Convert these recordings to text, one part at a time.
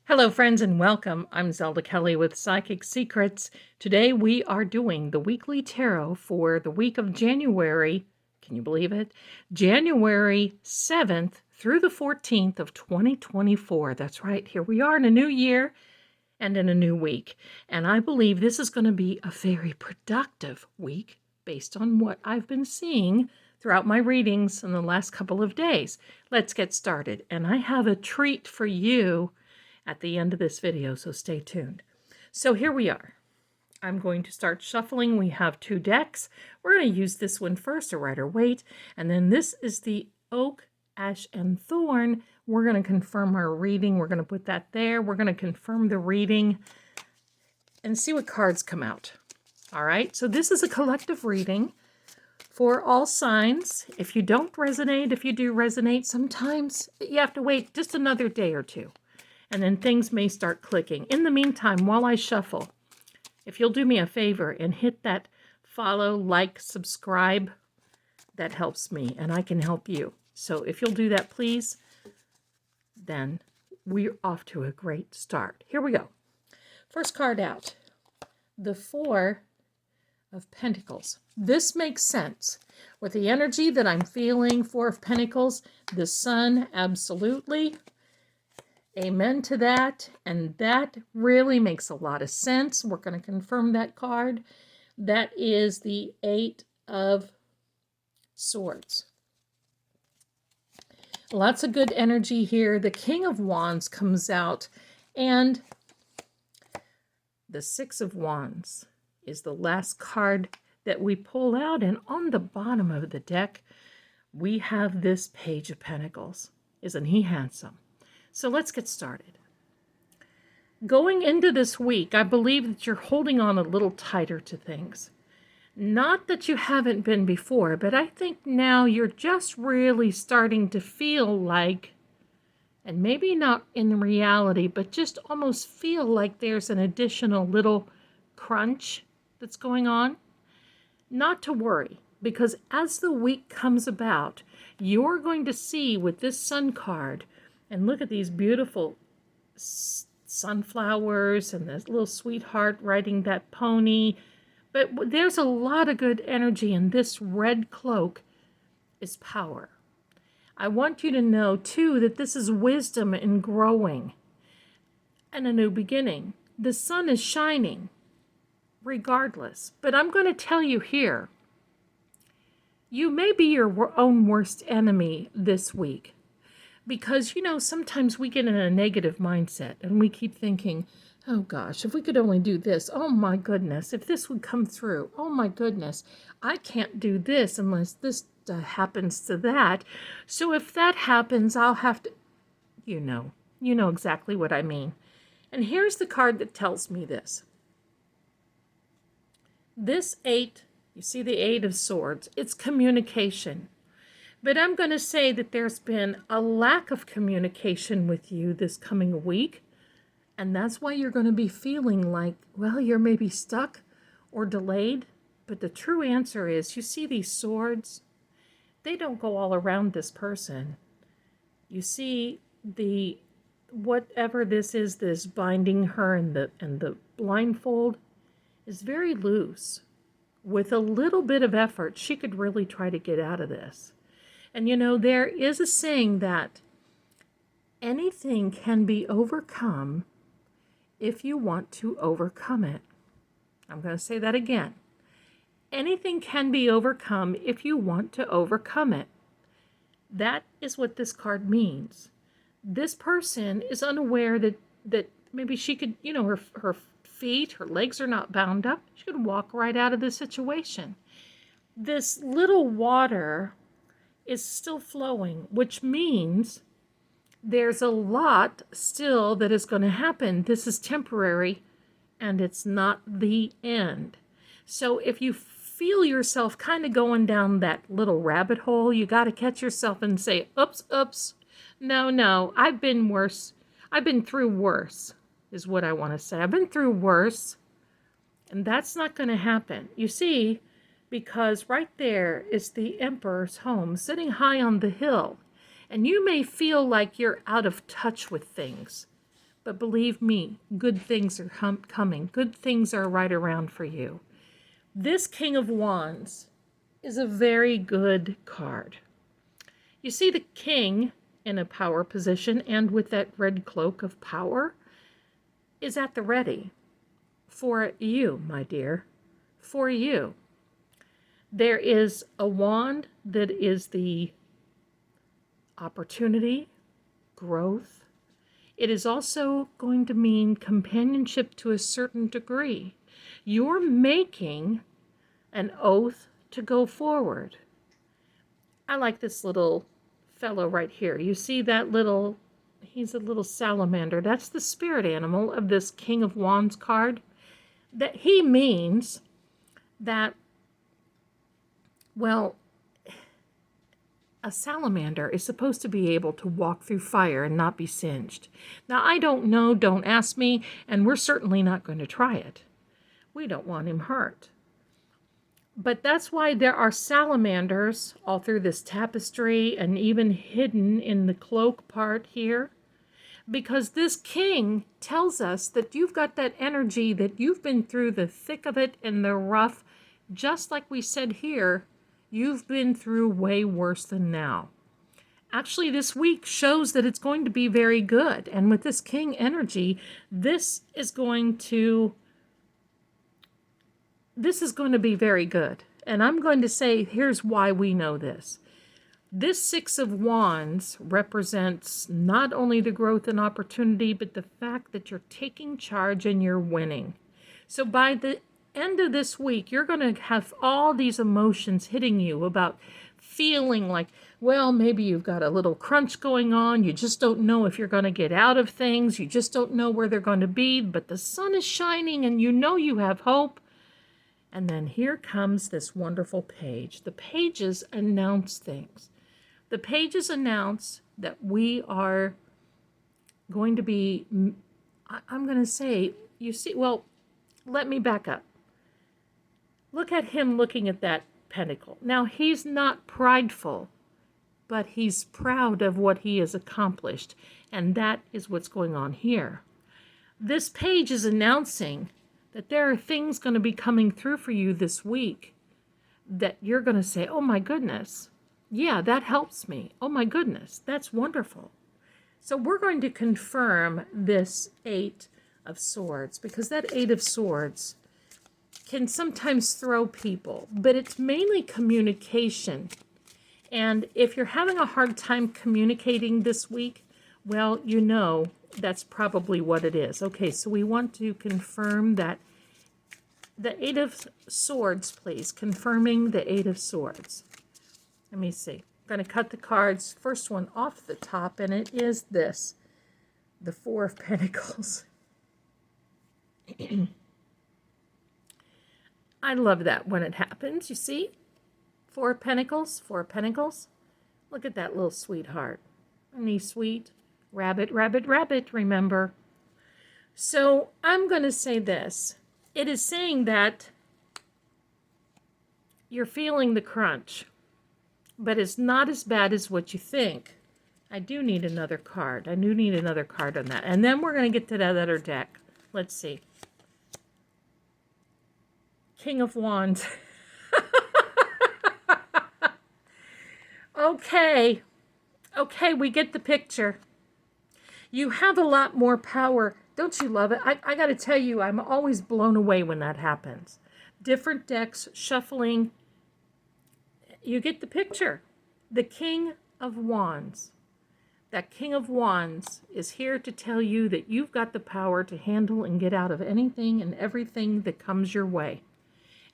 Hello, friends, and welcome. I'm Zelda Kelly with Psychic Secrets. Today we are doing the weekly tarot for the week of January. Can you believe it? January 7th through the 14th of 2024. That's right. Here we are in a new year and in a new week. And I believe this is going to be a very productive week based on what I've been seeing throughout my readings in the last couple of days. Let's get started. And I have a treat for you at the end of this video, so stay tuned. So here we are. I'm going to start shuffling. We have two decks. We're going to use this one first, a Rider Waite, and then this is the Oak, Ash, and Thorn. We're going to confirm our reading. We're going to put that there. We're going to confirm the reading and see what cards come out. All right, so this is a collective reading for all signs. If you don't resonate, if you do resonate, sometimes you have to wait just another day or two, and then things may start clicking. In the meantime, while I shuffle, if you'll do me a favor and hit that follow, like, subscribe, that helps me and I can help you. So if you'll do that, please, then we're off to a great start. Here we go. First card out, the Four of Pentacles. This makes sense. With the energy that I'm feeling, Four of Pentacles, the Sun, absolutely. Amen to that, and that really makes a lot of sense. We're going to confirm that card. That is the Eight of Swords. Lots of good energy here. The King of Wands comes out, and the Six of Wands is the last card that we pull out, and on the bottom of the deck, we have this Page of Pentacles. Isn't he handsome? So let's get started. Going into this week, I believe that you're holding on a little tighter to things. Not that you haven't been before, but I think now you're just really starting to feel like, and maybe not in reality, but just almost feel like there's an additional little crunch that's going on. Not to worry, because as the week comes about, you're going to see with this Sun card, and look at these beautiful sunflowers and this little sweetheart riding that pony. But there's a lot of good energy, and this red cloak is power. I want you to know, too, that this is wisdom and growing and a new beginning. The sun is shining regardless. But I'm going to tell you here, you may be your own worst enemy this week. Because, sometimes we get in a negative mindset and we keep thinking, oh gosh, if we could only do this, oh my goodness, if this would come through, oh my goodness, I can't do this unless this happens to that. So if that happens, I'll have to, you know exactly what I mean. And here's the card that tells me this. This Eight, you see the Eight of Swords, it's communication. But I'm going to say that there's been a lack of communication with you this coming week. And that's why you're going to be feeling like, well, you're maybe stuck or delayed. But the true answer is, you see these swords? They don't go all around this person. You see the, whatever this is, this binding her and the blindfold is very loose. With a little bit of effort, she could really try to get out of this. And there is a saying that anything can be overcome if you want to overcome it. I'm going to say that again. Anything can be overcome if you want to overcome it. That is what this card means. This person is unaware that maybe she could, her feet, her legs are not bound up. She could walk right out of the situation. This little water is still flowing, which means there's a lot still that is going to happen. This is temporary, and it's not the end. So if you feel yourself kind of going down that little rabbit hole, you got to catch yourself and say, oops, no, I've been worse. I've been through worse, is what I want to say. I've been through worse, and that's not going to happen. You see, because right there is the Emperor's home, sitting high on the hill. And you may feel like you're out of touch with things, But believe me, good things are coming. Good things are right around for you. This King of Wands is a very good card. You see the king in a power position and with that red cloak of power is at the ready for you, my dear, for you. There is a wand that is the opportunity, growth. It is also going to mean companionship to a certain degree. You're making an oath to go forward. I like this little fellow right here. You see that little, he's a little salamander. That's the spirit animal of this King of Wands card. That he means that, well, a salamander is supposed to be able to walk through fire and not be singed. Now, I don't know, don't ask me, and we're certainly not going to try it. We don't want him hurt. But that's why there are salamanders all through this tapestry and even hidden in the cloak part here. Because this king tells us that you've got that energy, that you've been through the thick of it and the rough. Just like we said here, you've been through way worse than now. Actually, this week shows that it's going to be very good. And with this king energy, this is going to be very good. And I'm going to say, here's why we know this. This Six of Wands represents not only the growth and opportunity, but the fact that you're taking charge and you're winning. So by the end of this week, you're going to have all these emotions hitting you about feeling like, well, maybe you've got a little crunch going on. You just don't know if you're going to get out of things. You just don't know where they're going to be. But the sun is shining and you know you have hope. And then here comes this wonderful page. The pages announce things. The pages announce that we are going to be, I'm going to say, you see, well, let me back up. Look at him looking at that pentacle. Now, he's not prideful, but he's proud of what he has accomplished. And that is what's going on here. This page is announcing that there are things going to be coming through for you this week that you're going to say, oh my goodness, yeah, that helps me. Oh my goodness, that's wonderful. So we're going to confirm this Eight of Swords, because that Eight of Swords can sometimes throw people, but it's mainly communication. And if you're having a hard time communicating this week, well, you know that's probably what it is. Okay, so we want to confirm that the Eight of Swords, please. Confirming the Eight of Swords. Let me see. I'm going to cut the cards. First one off the top, and it is this. The Four of Pentacles. I love that when it happens, you see? Four of Pentacles, Four of Pentacles. Look at that little sweetheart. Isn't he sweet? Rabbit, rabbit, rabbit, remember. So I'm going to say this. It is saying that you're feeling the crunch, but it's not as bad as what you think. I do need another card. I do need another card on that. And then we're going to get to that other deck. Let's see. King of Wands. Okay. Okay, we get the picture. You have a lot more power. Don't you love it? I got to tell you, I'm always blown away when that happens. Different decks, shuffling. You get the picture. The King of Wands. That King of Wands is here to tell you that you've got the power to handle and get out of anything and everything that comes your way.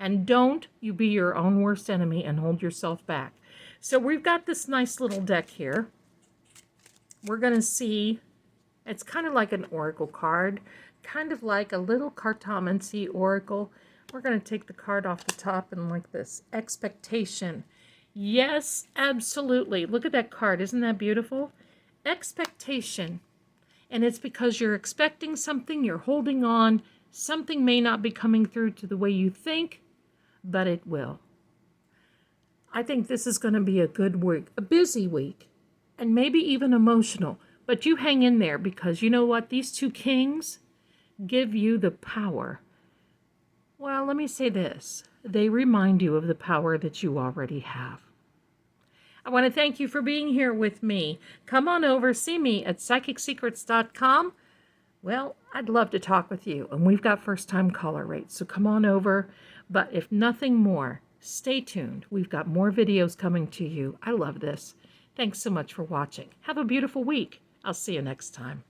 And don't you be your own worst enemy and hold yourself back. So we've got this nice little deck here. We're going to see, it's kind of like an oracle card, kind of like a little cartomancy oracle. We're going to take the card off the top and like this. Expectation. Yes, absolutely. Look at that card. Isn't that beautiful? Expectation. And it's because you're expecting something, you're holding on. Something may not be coming through to the way you think, but it will. I think this is going to be a good week, a busy week, and maybe even emotional. But you hang in there, because you know what? These two kings give you the power. Well, let me say this. They remind you of the power that you already have. I want to thank you for being here with me. Come on over, see me at psychicsecrets.com. Well, I'd love to talk with you, and we've got first-time caller rates, so come on over. But if nothing more, stay tuned. We've got more videos coming to you. I love this. Thanks so much for watching. Have a beautiful week. I'll see you next time.